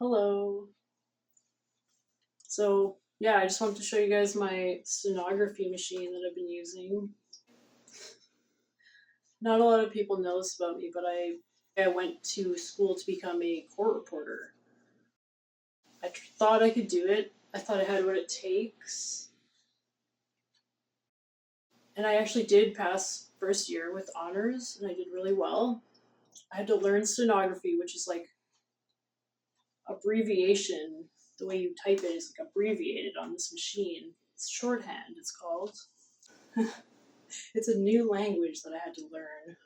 Hello. So, yeah, I just wanted to show you guys my stenography machine that I've been using. Not a lot of people know this about me, but I went to school to become a court reporter. Thought I could do it. I thought I had what it takes. And I actually did pass first year with honors, and I did really well. I had to learn stenography, which is like abbreviation. The way you type it is like abbreviated on this machine. It's shorthand, it's called. It's a new language that I had to learn.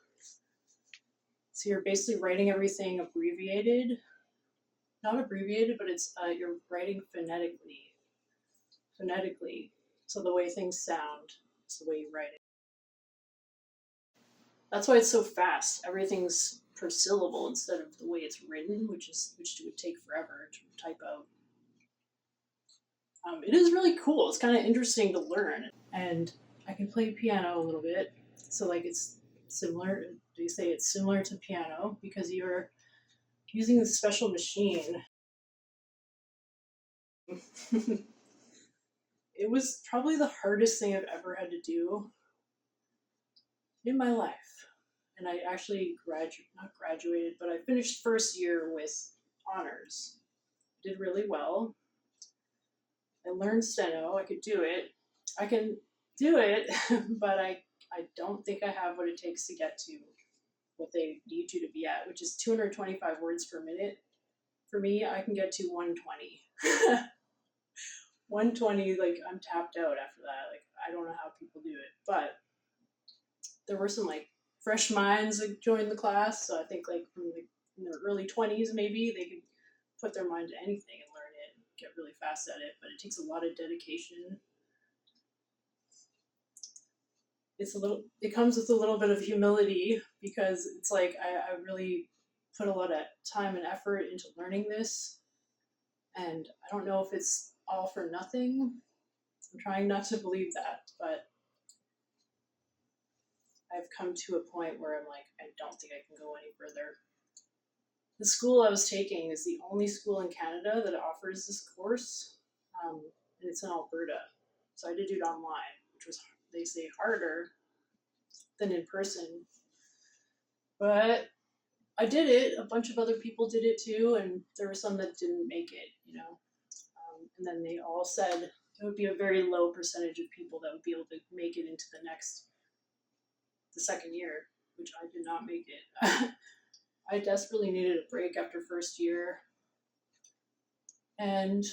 So you're basically writing everything abbreviated. Not abbreviated, but you're writing phonetically. Phonetically. So the way things sound is the way you write it. That's why it's so fast. Everything's per syllable instead of the way it's written, which would take forever to type out. It is really cool. It's kind of interesting to learn, and I can play piano a little bit. So like it's similar. They say it's similar to piano because you're using this special machine. It was probably the hardest thing I've ever had to do in my life. And I actually not graduated, but I finished first year with honors. Did really well. I learned steno. I could do it. I can do it, but I don't think I have what it takes to get to what they need you to be at, which is 225 words per minute. For me, I can get to 120. 120, like I'm tapped out after that. Like I don't know how people do it, but there were some like fresh minds that joined the class. So I think like from like in their early 20s, maybe they could put their mind to anything and learn it and get really fast at it. But it takes a lot of dedication. It comes with a little bit of humility because it's like I really put a lot of time and effort into learning this. And I don't know if it's all for nothing. I'm trying not to believe that, but I've come to a point where I'm like, I don't think I can go any further. The school I was taking is the only school in Canada that offers this course, and it's in Alberta. So I did it online, which was, they say, harder than in person. But I did it. A bunch of other people did it too, and there were some that didn't make it. And then they all said it would be a very low percentage of people that would be able to make it into the second year, which I did not make it. I desperately needed a break after first year. And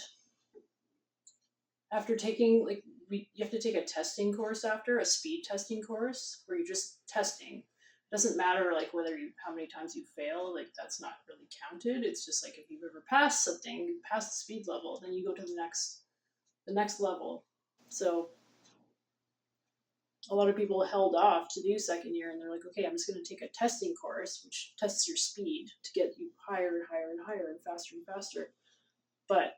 after taking you have to take a testing course after a speed testing course where you're just testing. It doesn't matter like whether you how many times you fail, like that's not really counted. It's just like if you've ever passed something, you pass the speed level, then you go to the next level. So a lot of people held off to do second year and they're like, okay, I'm just going to take a testing course which tests your speed to get you higher and higher and higher and faster. But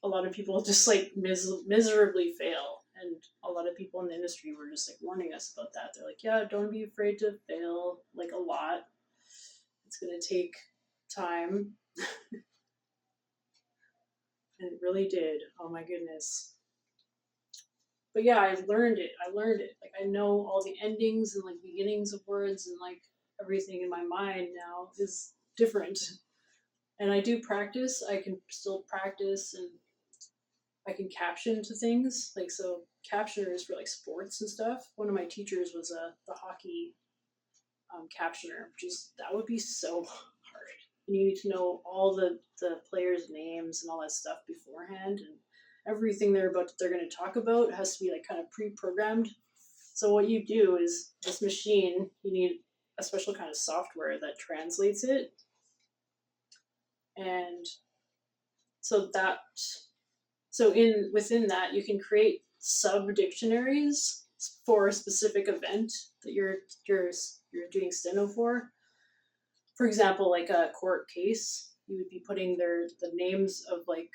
a lot of people just like miserably fail, and a lot of people in the industry were just like warning us about that. They're like, yeah, don't be afraid to fail, like a lot. It's going to take time. And it really did. Oh my goodness. But yeah, I learned it. Like I know all the endings and like beginnings of words, and like everything in my mind now is different. And I do practice. I can still practice, and I can caption to things. Like so captioners for like sports and stuff. One of my teachers was the hockey captioner, which is that would be so hard. And you need to know all the players' names and all that stuff beforehand, and everything they're going to talk about has to be like kind of pre-programmed. So what you do is this machine, you need a special kind of software that translates it, and so that in within that you can create sub dictionaries for a specific event that you're doing steno for. For example, like a court case, you would be putting the names of like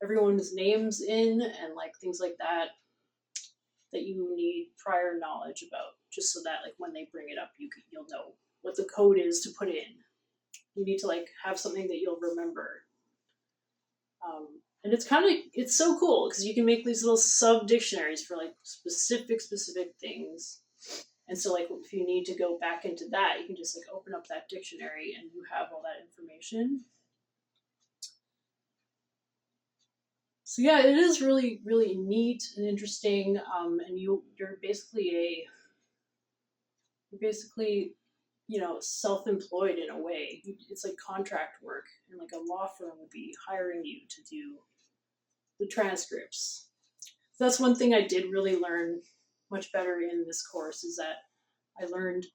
everyone's names in and like things like that you need prior knowledge about, just so that like when they bring it up, you'll know what the code is to put in. You need to like have something that you'll remember. And it's so cool because you can make these little sub dictionaries for like specific things. And so like if you need to go back into that, you can just like open up that dictionary and you have all that information. So yeah, it is really, really neat and interesting. And you're basically self-employed in a way. It's like contract work, and like a law firm would be hiring you to do the transcripts. So that's one thing I did really learn much better in this course, is that I learned,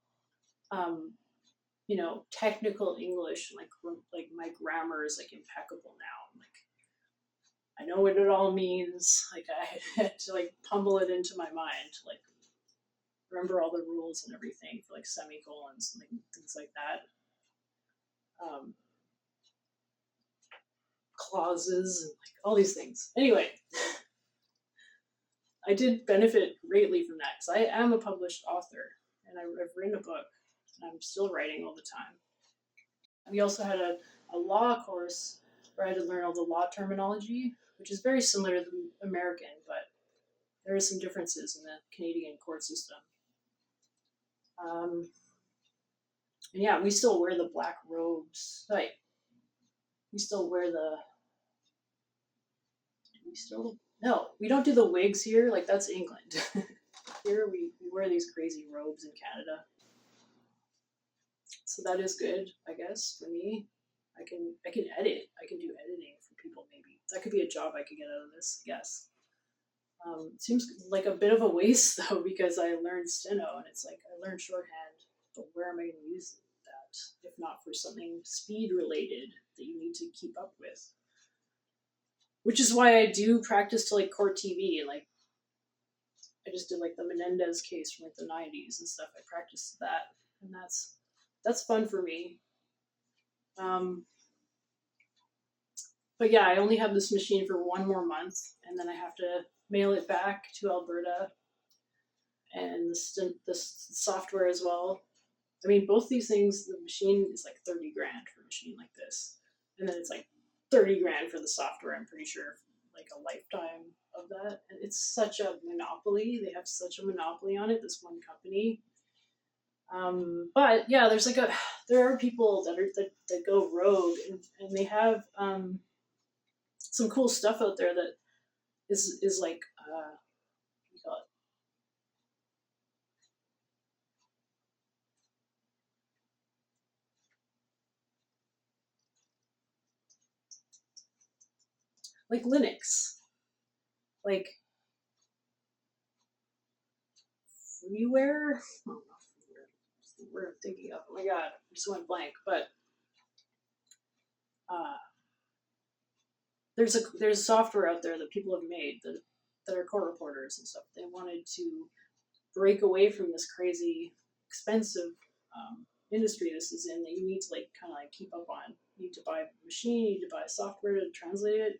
technical English. Like my grammar is like impeccable now. Like I know what it all means. Like I had to like pummel it into my mind to like remember all the rules and everything for like semicolons and like, things like that. Clauses and like all these things. Anyway, I did benefit greatly from that because I am a published author and I've written a book and I'm still writing all the time. We also had a law course where I had to learn all the law terminology, which is very similar to the American, but there are some differences in the Canadian court system. And yeah, we still wear the black robes. Like, we still wear the. We still. No, we don't do the wigs here. Like, that's England. Here we wear these crazy robes in Canada. So that is good, I guess, for me. I can edit. I can do editing for people, maybe. That could be a job I could get out of this, I guess. It seems like a bit of a waste, though, because I learned steno, and it's like, I learned shorthand, but where am I going to use that, if not for something speed-related that you need to keep up with? Which is why I do practice to, like, court TV, and, like, I just did, like, the Menendez case from, like, the 90s and stuff. I practiced that, and that's fun for me. But yeah, I only have this machine for one more month, and then I have to mail it back to Alberta, and the software as well. I mean, both these things, the machine is like 30 grand for a machine like this, and then it's like 30 grand for the software. I'm pretty sure, like a lifetime of that. And it's such a monopoly. They have such a monopoly on it. This one company. But yeah, there are people that go rogue, and they have some cool stuff out there that is like what do you call it? Like Linux, like freeware. I don't know what's the word I'm thinking of. Oh my god, I just went blank. But uh, there's software out there that people have made that are court reporters and stuff. They wanted to break away from this crazy expensive industry this is in, that you need to like kind of like keep up on. You need to buy a machine, you need to buy software to translate it.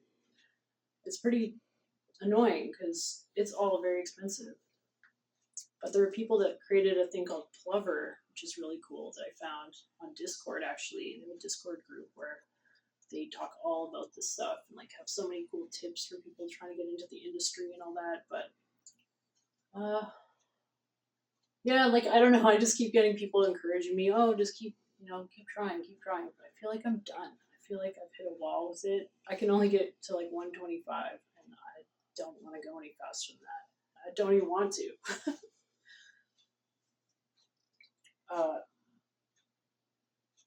It's pretty annoying because it's all very expensive. But there were people that created a thing called Plover, which is really cool, that I found on Discord actually. They have a Discord group where they talk all about this stuff and like have so many cool tips for people trying to get into the industry and all that. But yeah, like I don't know, I just keep getting people encouraging me, oh, just keep trying. But I feel like I'm done. I feel like I've hit a wall with it. I can only get to like 125, and I don't want to go any faster than that. I don't even want to.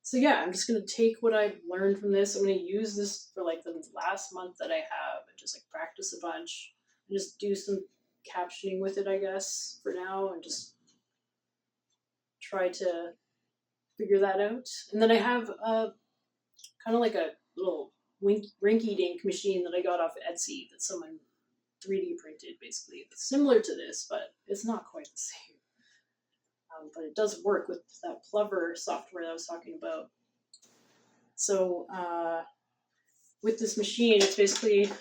So yeah, I'm just gonna take what I've learned from this. I'm gonna use this for like the last month that I have, and just like practice a bunch, and just do some captioning with it, I guess, for now, and just try to figure that out. And then I have kind of like a little rinky dink machine that I got off Etsy that someone 3D printed, basically. It's similar to this, but it's not quite the same. But it does work with that Plover software that I was talking about. So with this machine, it's basically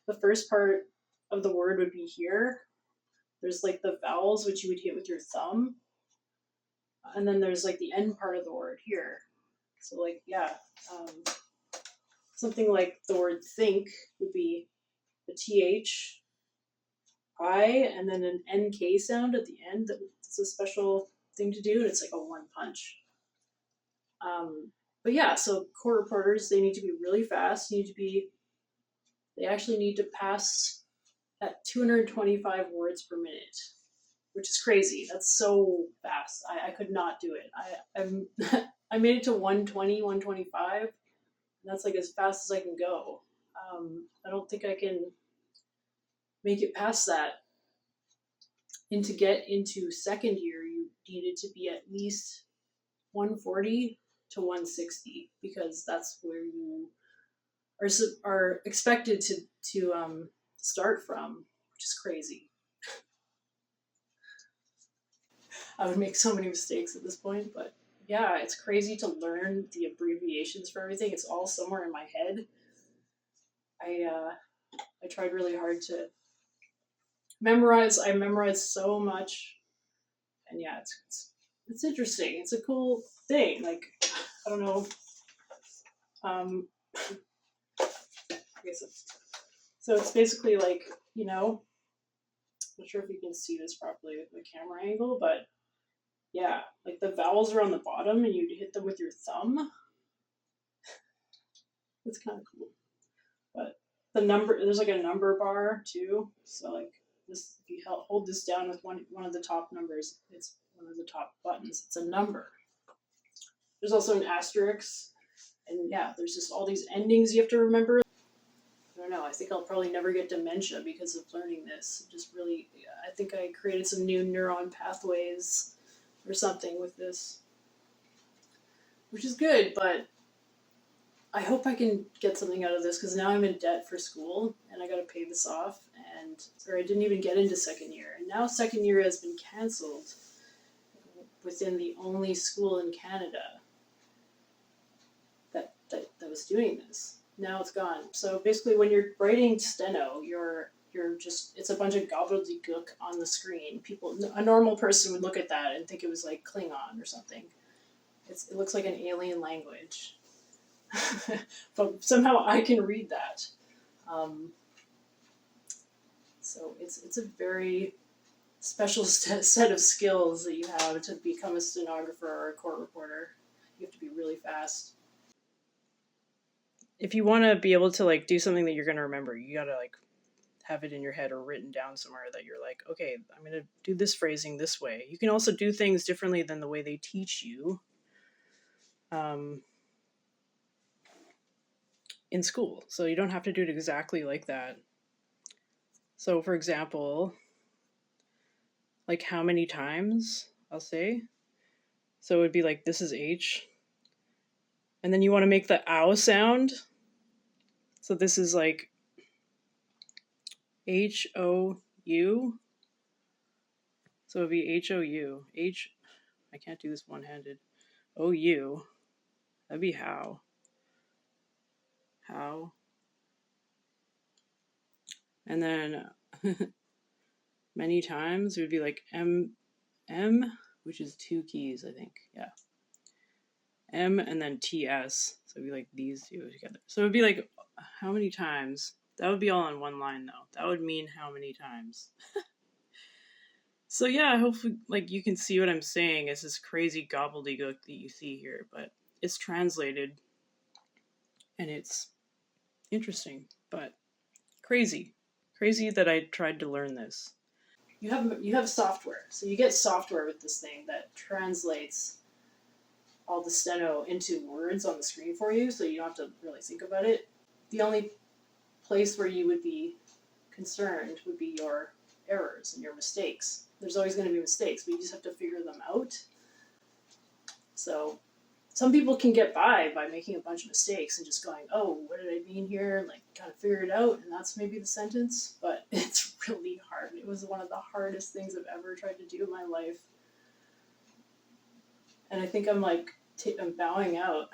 the first part of the word would be here. There's like the vowels, which you would hit with your thumb. And then there's like the end part of the word here. So like, yeah, something like the word think would be a TH, I, and then an NK sound at the end. That's a special thing to do. And it's like a one punch. But yeah, so court reporters, they need to be really fast. They actually need to pass at 225 words per minute, which is crazy. That's so fast. I could not do it. I'm I made it to 120, 125. And that's like as fast as I can go. I don't think I can make it past that. And to get into second year, you needed to be at least 140 to 160 because that's where you are expected to start from, which is crazy. I would make so many mistakes at this point, but yeah, it's crazy to learn the abbreviations for everything. It's all somewhere in my head. I tried really hard to memorize. I memorized so much, and yeah, it's interesting. It's a cool thing. Like, I don't know. I guess so. It's basically like, I'm not sure if you can see this properly with the camera angle, but yeah, like the vowels are on the bottom, and you hit them with your thumb. It's kind of cool. But there's like a number bar too. So like this, if you hold this down with one of the top numbers, it's one of the top buttons. It's a number. There's also an asterisk, and yeah, there's just all these endings you have to remember. I don't know. I think I'll probably never get dementia because of learning this. Just really, I think I created some new neuron pathways or something with this, which is good. But I hope I can get something out of this because now I'm in debt for school and I got to pay this off. Or I didn't even get into second year, and now second year has been canceled within the only school in Canada that was doing this. Now it's gone. So basically, when you're writing steno, you're just, it's a bunch of gobbledygook on the screen. A normal person would look at that and think it was like Klingon or something. It looks like an alien language. But somehow I can read that. So it's a very special set of skills that you have to become a stenographer or a court reporter. You have to be really fast. If you want to be able to like do something that you're going to remember, you got to like have it in your head or written down somewhere that you're like, okay, I'm going to do this phrasing this way. You can also do things differently than the way they teach you in school. So you don't have to do it exactly like that. So for example, like how many times, I'll say. So it would be like, this is H. And then you want to make the ow sound. So this is like H-O-U. So it would be H-O-U. I can't do this one-handed. O-U. That'd be how. How. And then many times it would be like M, which is two keys, I think. Yeah. M and then TS. So it'd be like these two together. So it would be like, how many times? That would be all on one line though. That would mean how many times. So yeah, hopefully like you can see what I'm saying. It's this crazy gobbledygook that you see here, but it's translated and it's interesting, but crazy that I tried to learn this. You have software, so you get software with this thing that translates all the steno into words on the screen for you, so you don't have to really think about it. The only place where you would be concerned would be your errors and your mistakes. There's always going to be mistakes, but you just have to figure them out. So some people can get by making a bunch of mistakes and just going, oh, what did I mean here? And like kind of figure it out, and that's maybe the sentence. But it's really hard. It was one of the hardest things I've ever tried to do in my life. And I think I'm like, I'm bowing out.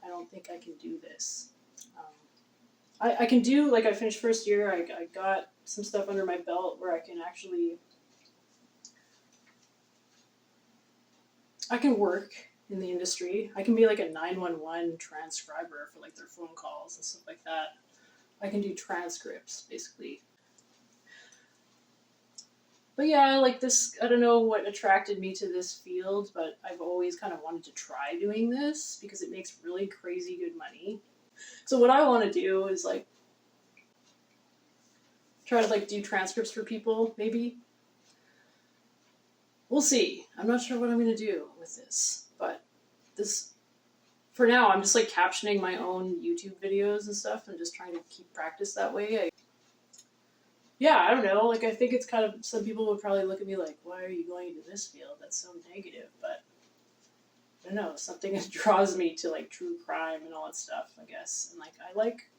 I don't think I can do this. I can do, like I finished first year, I got some stuff under my belt where I can actually, I can work in the industry. I can be like a 911 transcriber for like their phone calls and stuff like that. I can do transcripts basically. But yeah, like this, I don't know what attracted me to this field, but I've always kind of wanted to try doing this because it makes really crazy good money. So what I want to do is like try to like do transcripts for people, maybe. We'll see. I'm not sure what I'm going to do with this, but this for now I'm just like captioning my own YouTube videos and stuff and just trying to keep practice that way. Yeah, I don't know. Like, I think it's kind of, some people would probably look at me like, why are you going into this field? That's so negative. But I don't know, something that draws me to like true crime and all that stuff, I guess. And like, I like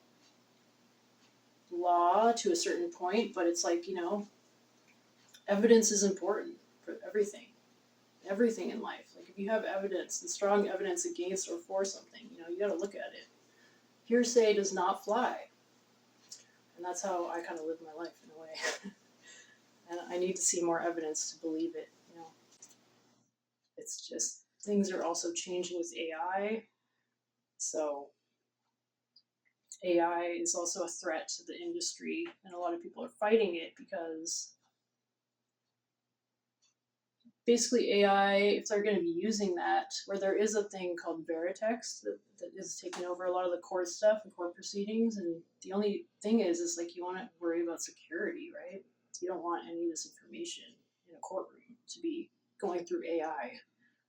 law to a certain point, but it's like, evidence is important for everything in life. Like, if you have evidence and strong evidence against or for something, you got to look at it. Hearsay does not fly. And that's how I kind of live my life in a way. And I need to see more evidence to believe it. It's just things are also changing with AI. So AI is also a threat to the industry, and a lot of people are fighting it because basically AI, if they're going to be using that, where there is a thing called Veritext that is taking over a lot of the court stuff and court proceedings, and the only thing is like you want to worry about security, right? You don't want any of this information in a courtroom to be going through AI.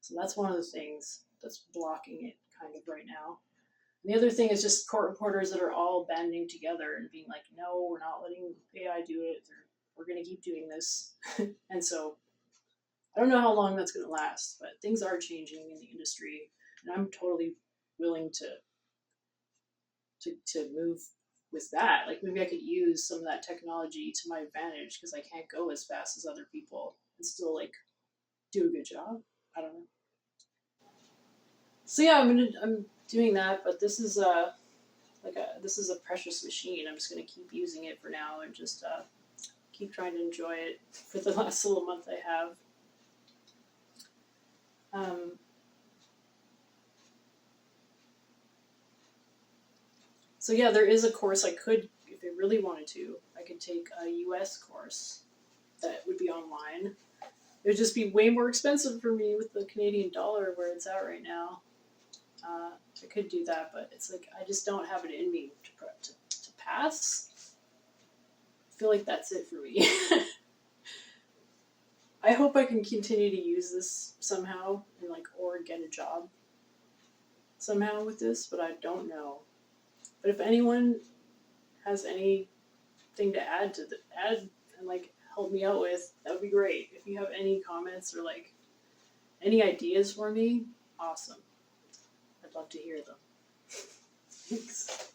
So that's one of the things that's blocking it kind of right now. And the other thing is just court reporters that are all banding together and being like, no, we're not letting AI do it. We're going to keep doing this. And so I don't know how long that's going to last, but things are changing in the industry, and I'm totally willing to move with that. Like, maybe I could use some of that technology to my advantage because I can't go as fast as other people and still like do a good job. I don't know. So yeah, I'm doing that, but this is this is a precious machine. I'm just gonna keep using it for now and just keep trying to enjoy it for the last little month I have. So yeah, there is a course I could, if I really wanted to, I could take a US course that would be online. It would just be way more expensive for me with the Canadian dollar where it's at right now. I could do that, but it's like I just don't have it in me to pass. I feel like that's it for me. I hope I can continue to use this somehow and or get a job somehow with this, but I don't know. But if anyone has anything to add and help me out with, that would be great. If you have any comments or any ideas for me, awesome. I'd love to hear them. Thanks.